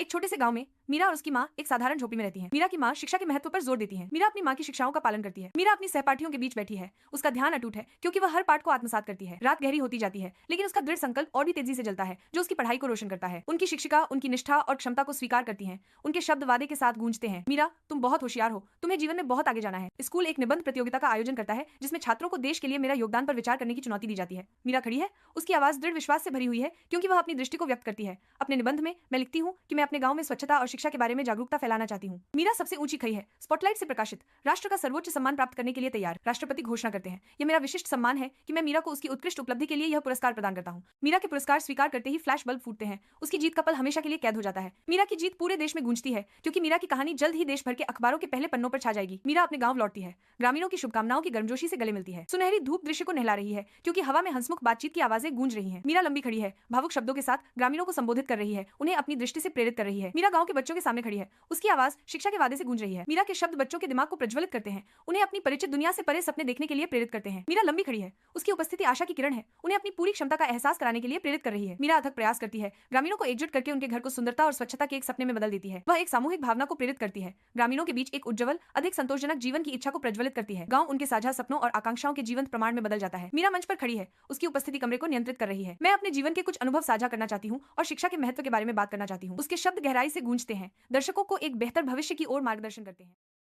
एक छोटे से गांव में मीरा और उसकी माँ एक साधारण झोपड़ी में रहती हैं। मीरा की माँ शिक्षा के महत्व पर जोर देती है। मीरा अपनी माँ की शिक्षाओं का पालन करती है। मीरा अपनी सहपाठियों के बीच बैठी है। उसका ध्यान अटूट है क्योंकि वह हर पाठ को आत्मसात करती है। रात गहरी होती जाती है लेकिन उसका दृढ़ संकल्प और भी तेजी से जलता है जो उसकी पढ़ाई को रोशन करता है। उनकी शिक्षिका उनकी निष्ठा और क्षमता को स्वीकार करती है। उनके शब्द वादे के साथ गूंजते हैं, मीरा तुम बहुत होशियार हो, तुम्हें जीवन में बहुत आगे जाना है। स्कूल एक निबंध प्रतियोगिता का आयोजन करता है जिसमें छात्रों को देश के लिए मेरा योगदान पर विचार करने की चुनौती दी जाती है। मीरा खड़ी है, उसकी आवाज दृढ़ विश्वास से भरी हुई है क्योंकि वह अपनी दृष्टि को व्यक्त करती है। अपने निबंध में मैं लिखती हूँ कि मैं अपने गांव में स्वच्छता और शिक्षा के बारे में जागरूकता फैलाना चाहती हूँ। मीरा सबसे ऊंची खड़ी है, स्पॉटलाइट से प्रकाशित, राष्ट्र का सर्वोच्च सम्मान प्राप्त करने के लिए तैयार। राष्ट्रपति घोषणा करते हैं, यह मेरा विशिष्ट सम्मान है कि मैं मीरा को उसकी उत्कृष्ट उपलब्धि के लिए यह पुरस्कार प्रदान करता हूँ। मीरा के पुरस्कार स्वीकार करते ही फ्लैश बल्ब फूटते हैं। उसकी जीत का पल हमेशा के लिए कैद हो जाता है। मीरा की जीत पूरे देश में गूंजती है क्योंकि मीरा की कहानी जल्द ही देश भर के अखबारों के पहले पन्नों पर छा जाएगी। मीरा अपने गांव लौटती है, ग्रामीणों की शुभकामनाओं की गर्मजोशी से गले मिलती है। सुनहरी धूप दृश्य को नहला रही है क्योंकि हवा में हंसमुख बातचीत की आवाजें गूंज रही हैं। मीरा लंबी खड़ी है, भावुक शब्दों के साथ ग्रामीणों को संबोधित कर रही है, उन्हें अपनी दृष्टि से प्रेरित कर रही है। मीरा गांव के बच्चों के सामने खड़ी है, उसकी आवाज शिक्षा के वादे से गूंज रही है। मीरा के शब्द बच्चों के दिमाग को प्रज्वलित करते हैं, उन्हें अपनी परिचित दुनिया से परे सपने देखने के लिए प्रेरित करते हैं। मीरा लंबी खड़ी है, उसकी उपस्थिति आशा की किरण है, उन्हें अपनी पूरी क्षमता का एहसास कराने के लिए प्रेरित कर रही है। मीरा अथक प्रयास करती है, ग्रामीणों को एकजुट करके उनके घर को सुंदरता और स्वच्छता के एक सपने में बदल देती है। वह एक सामूहिक भावना को प्रेरित करती है, ग्रामीणों के बीच एक उज्जवल अधिक संतोषजनक जीवन की इच्छा को प्रज्वलित करती है। गांव उनके साझा सपनों और आकांक्षाओं के जीवंत प्रमाण में बदल जाता है। मीरा मंच पर खड़ी है, उसकी उपस्थिति कमरे को नियंत्रित कर रही है। मैं अपने जीवन के कुछ अनुभव साझा करना चाहती हूँ और शिक्षा के महत्व के बारे में बात करना चाहती हूँ। उसके शब्द गहराई से गूंजते हैं, दर्शकों को एक बेहतर भविष्य की ओर मार्गदर्शन करते हैं।